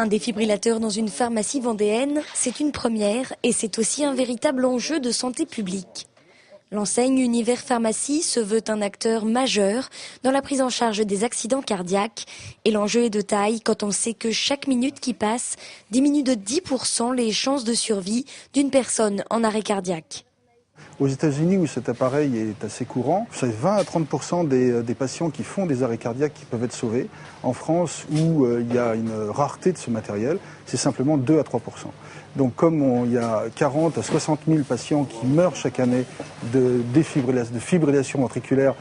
Un défibrillateur dans une pharmacie vendéenne, c'est une première et c'est aussi un véritable enjeu de santé publique. L'enseigne Univers Pharmacie se veut un acteur majeur dans la prise en charge des accidents cardiaques. Et l'enjeu est de taille quand on sait que chaque minute qui passe diminue de 10% les chances de survie d'une personne en arrêt cardiaque. Aux États-Unis, où cet appareil est assez courant, c'est 20 à 30% des patients qui font des arrêts cardiaques qui peuvent être sauvés. En France, où il y a une rareté de ce matériel, c'est simplement 2 à 3%. Donc comme il y a 40 à 60 000 patients qui meurent chaque année de fibrillation ventriculaire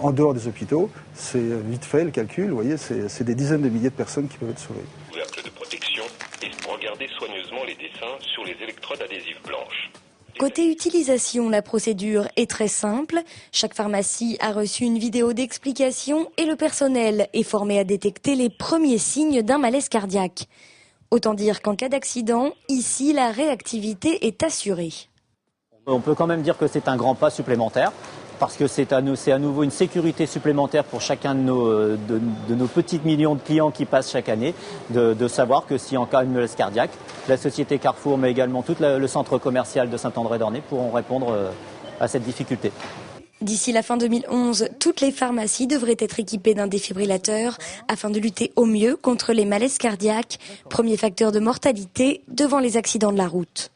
en dehors des hôpitaux, c'est vite fait le calcul, vous voyez, c'est des dizaines de milliers de personnes qui peuvent être sauvées. Couvercle de protection et regardez soigneusement les dessins sur les électrodes adhésives blanches. Côté utilisation, la procédure est très simple. Chaque pharmacie a reçu une vidéo d'explication et le personnel est formé à détecter les premiers signes d'un malaise cardiaque. Autant dire qu'en cas d'accident, ici, la réactivité est assurée. On peut quand même dire que c'est un grand pas supplémentaire, parce que c'est à nouveau une sécurité supplémentaire pour chacun de nos petits millions de clients qui passent chaque année, de savoir que si en cas de malaise cardiaque, la société Carrefour, mais également tout le centre commercial de Saint-André-d'Ornay pourront répondre à cette difficulté. D'ici la fin 2011, toutes les pharmacies devraient être équipées d'un défibrillateur afin de lutter au mieux contre les malaises cardiaques, premier facteur de mortalité devant les accidents de la route.